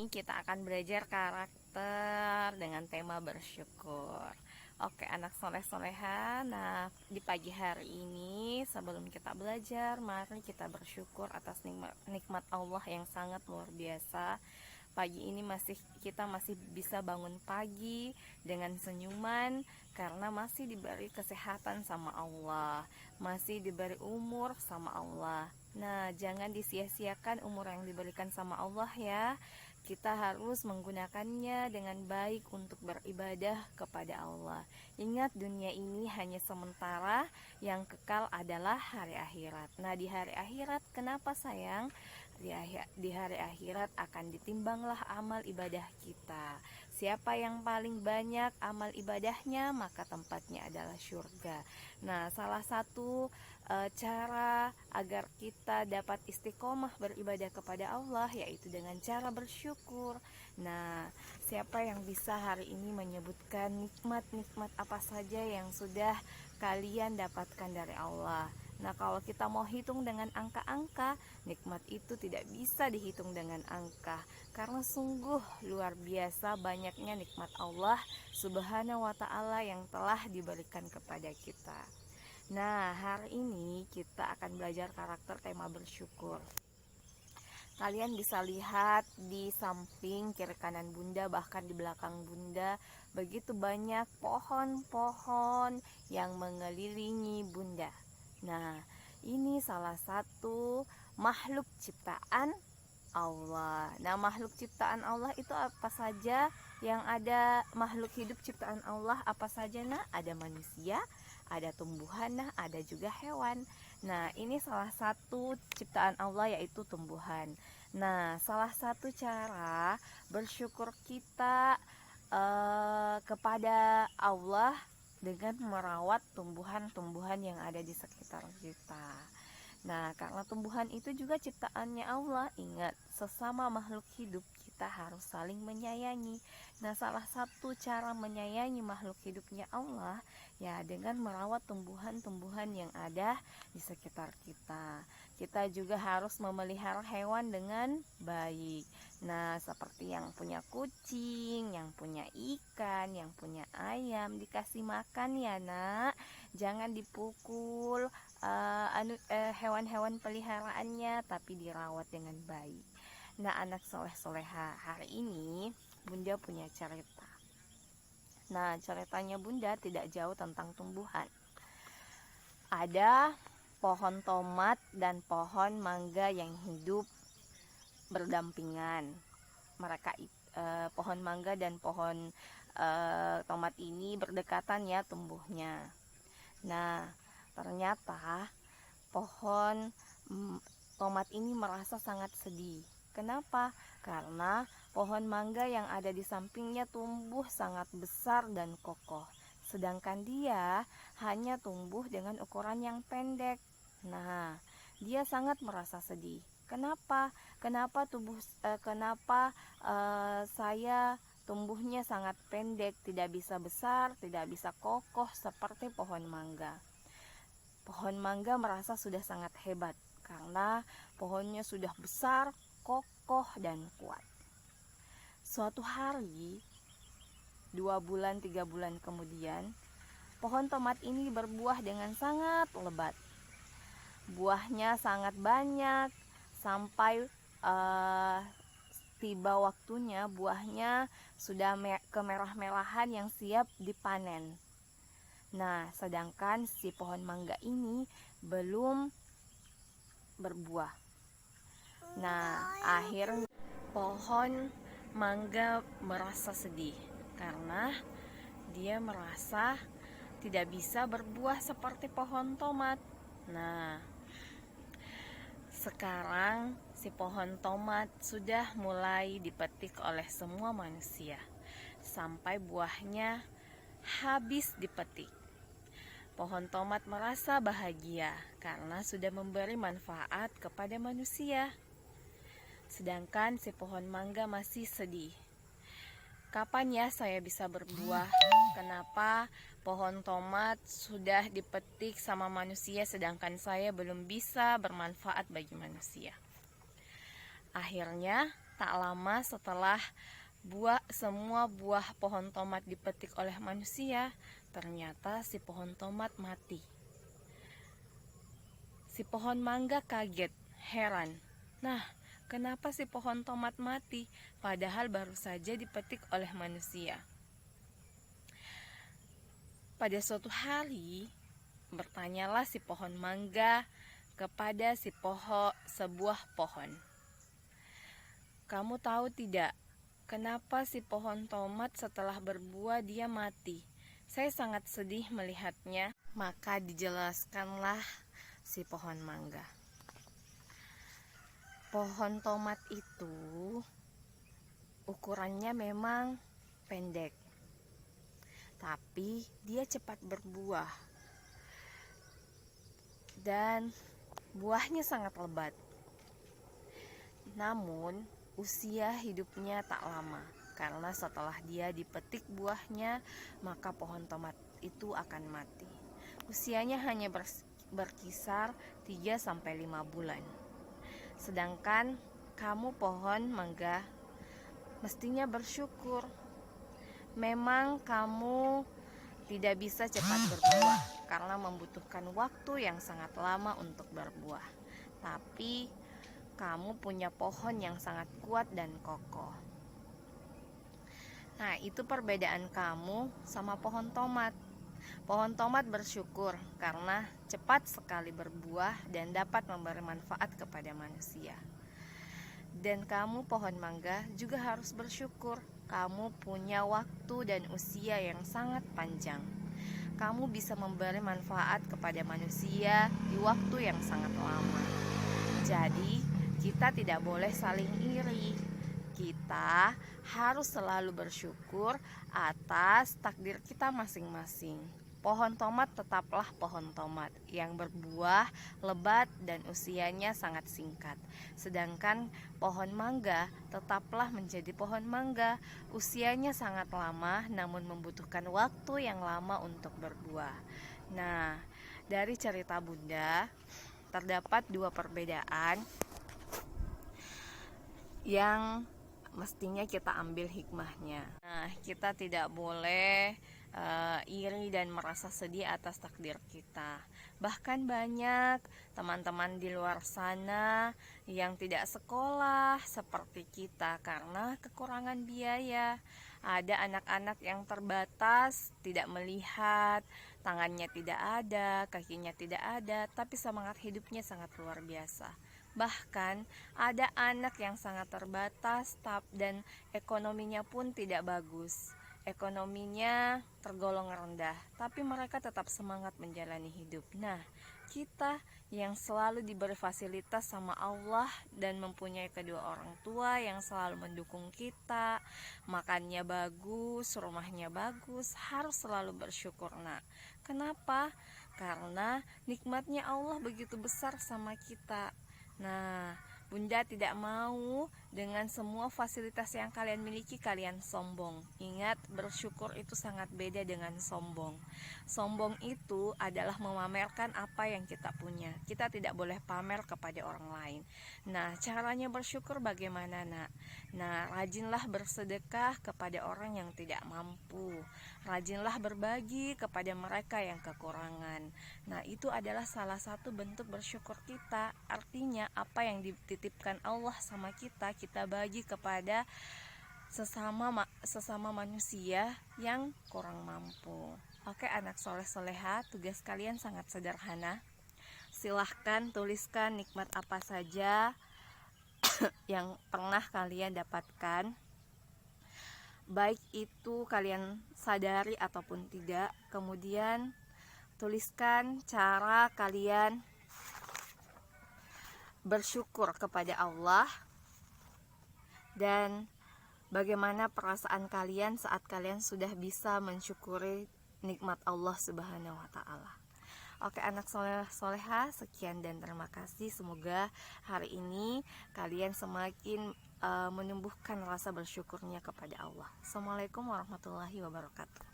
kita akan belajar karakter dengan tema bersyukur. Oke, anak soleh-soleha. Nah, di pagi hari ini sebelum kita belajar, mari kita bersyukur atas nikmat Allah yang sangat luar biasa. Pagi ini kita masih bisa bangun pagi dengan senyuman karena masih diberi kesehatan sama Allah, masih diberi umur sama Allah. Nah, jangan disia-siakan umur yang diberikan sama Allah ya. Kita harus menggunakannya dengan baik untuk beribadah kepada Allah. Ingat, dunia ini hanya sementara, yang kekal adalah hari akhirat. Nah, di hari akhirat kenapa sayang? Di hari akhirat akan ditimbanglah amal ibadah kita. Siapa yang paling banyak amal ibadahnya, maka tempatnya adalah surga. Nah, salah satu cara agar kita dapat istiqomah beribadah kepada Allah yaitu dengan cara bersyukur. Nah, siapa yang bisa hari ini menyebutkan nikmat-nikmat apa saja yang sudah kalian dapatkan dari Allah? Nah, kalau kita mau hitung dengan angka-angka, nikmat itu tidak bisa dihitung dengan angka, karena sungguh luar biasa banyaknya nikmat Allah Subhanahu wa ta'ala yang telah diberikan kepada kita. Nah, hari ini kita akan belajar karakter tema bersyukur. Kalian bisa lihat di samping kiri kanan Bunda, bahkan di belakang Bunda, begitu banyak pohon-pohon yang mengelilingi Bunda. Nah, ini salah satu makhluk ciptaan Allah. Nah, makhluk ciptaan Allah itu apa saja? Yang ada makhluk hidup ciptaan Allah apa saja? Nah, ada manusia, ada tumbuhan, nah ada juga hewan. Nah, ini salah satu ciptaan Allah yaitu tumbuhan. Nah, salah satu cara bersyukur kita kepada Allah dengan merawat tumbuhan-tumbuhan yang ada di sekitar kita. Nah, karena tumbuhan itu juga ciptaannya Allah. Ingat, sesama makhluk hidup kita harus saling menyayangi. Nah, salah satu cara menyayangi makhluk hidupnya Allah ya dengan merawat tumbuhan-tumbuhan yang ada di sekitar kita. Kita juga harus memelihara hewan dengan baik. Nah, seperti yang punya kucing, yang punya ikan, yang punya ayam, dikasih makan ya nak. Jangan dipukul hewan-hewan peliharaannya, tapi dirawat dengan baik. Nah, anak soleh-soleha, hari ini Bunda punya cerita. Nah, ceritanya Bunda tidak jauh tentang tumbuhan. Ada pohon tomat dan pohon mangga yang hidup berdampingan. Mereka pohon mangga dan pohon tomat ini berdekatan ya tumbuhnya. Nah, ternyata pohon tomat ini merasa sangat sedih. Kenapa? Karena pohon mangga yang ada di sampingnya tumbuh sangat besar dan kokoh, sedangkan dia hanya tumbuh dengan ukuran yang pendek. Nah, dia sangat merasa sedih. Kenapa? Kenapa saya tumbuhnya sangat pendek, tidak bisa besar, tidak bisa kokoh seperti pohon mangga. Pohon mangga merasa sudah sangat hebat karena pohonnya sudah besar, kokoh, dan kuat. Suatu hari, 2 bulan, 3 bulan kemudian, pohon tomat ini berbuah dengan sangat lebat. Buahnya sangat banyak, sampai tiba waktunya buahnya sudah kemerah-merahan yang siap dipanen. Nah, sedangkan si pohon mangga ini belum berbuah. Nah, akhirnya pohon mangga merasa sedih karena dia merasa tidak bisa berbuah seperti pohon tomat. Nah, sekarang si pohon tomat sudah mulai dipetik oleh semua manusia sampai buahnya habis dipetik. Pohon tomat merasa bahagia karena sudah memberi manfaat kepada manusia. Sedangkan si pohon mangga masih sedih. Kapan ya saya bisa berbuah? Kenapa pohon tomat sudah dipetik sama manusia sedangkan saya belum bisa bermanfaat bagi manusia? Akhirnya Tak lama setelah semua buah pohon tomat dipetik oleh manusia, ternyata si pohon tomat mati. Si pohon mangga kaget, heran. Nah, kenapa si pohon tomat mati padahal baru saja dipetik oleh manusia? Pada suatu hari, bertanyalah si pohon mangga kepada sebuah pohon. Kamu tahu tidak, kenapa si pohon tomat setelah berbuah dia mati? Saya sangat sedih melihatnya. Maka dijelaskanlah si pohon mangga. Pohon tomat itu ukurannya memang pendek, tapi dia cepat berbuah dan buahnya sangat lebat. Namun usia hidupnya tak lama, karena setelah dia dipetik buahnya, maka pohon tomat itu akan mati. Usianya hanya berkisar 3-5 bulan. Sedangkan kamu pohon mangga mestinya bersyukur. Memang kamu tidak bisa cepat berbuah karena membutuhkan waktu yang sangat lama untuk berbuah. Tapi kamu punya pohon yang sangat kuat dan kokoh. Nah, itu perbedaan kamu sama pohon tomat. Pohon tomat bersyukur karena cepat sekali berbuah dan dapat memberi manfaat kepada manusia. Dan kamu pohon mangga juga harus bersyukur. Kamu punya waktu dan usia yang sangat panjang. Kamu bisa memberi manfaat kepada manusia di waktu yang sangat lama. Jadi, kita tidak boleh saling iri. Kita harus selalu bersyukur atas takdir kita masing-masing. Pohon tomat tetaplah pohon tomat yang berbuah lebat dan usianya sangat singkat. Sedangkan pohon mangga tetaplah menjadi pohon mangga, usianya sangat lama namun membutuhkan waktu yang lama untuk berbuah. Nah, dari cerita Bunda terdapat 2 perbedaan yang mestinya kita ambil hikmahnya. Nah, kita tidak boleh iri dan merasa sedih atas takdir kita. Bahkan banyak teman-teman di luar sana yang tidak sekolah seperti kita karena kekurangan biaya. Ada anak-anak yang terbatas, tidak melihat, tangannya tidak ada, kakinya tidak ada, tapi semangat hidupnya sangat luar biasa. Bahkan ada anak yang sangat terbatas dan ekonominya pun tidak bagus. Ekonominya tergolong rendah, tapi mereka tetap semangat menjalani hidup. Nah, kita yang selalu diberi fasilitas sama Allah dan mempunyai kedua orang tua yang selalu mendukung kita, makannya bagus, rumahnya bagus, harus selalu bersyukur, nak. Kenapa? Karena nikmatnya Allah begitu besar sama kita. Nah, Bunda tidak mau dengan semua fasilitas yang kalian miliki kalian sombong. Ingat, bersyukur itu sangat beda dengan sombong. Sombong itu adalah memamerkan apa yang kita punya. Kita tidak boleh pamer kepada orang lain. Nah, caranya bersyukur bagaimana, nak? Nah, rajinlah bersedekah kepada orang yang tidak mampu. Rajinlah berbagi kepada mereka yang kekurangan. Nah, itu adalah salah satu bentuk bersyukur kita. Artinya, apa yang dititipkan Allah sama kita, kita bagi kepada sesama manusia yang kurang mampu. Oke, anak soleh-soleha, tugas kalian sangat sederhana. Silahkan tuliskan nikmat apa saja yang pernah kalian dapatkan, baik itu kalian sadari ataupun tidak. Kemudian tuliskan cara kalian bersyukur kepada Allah dan bagaimana perasaan kalian saat kalian sudah bisa mensyukuri nikmat Allah Subhanahu wa Ta'ala. Oke, anak soleha, sekian dan terima kasih. Semoga hari ini kalian semakin menumbuhkan rasa bersyukurnya kepada Allah. Assalamualaikum warahmatullahi wabarakatuh.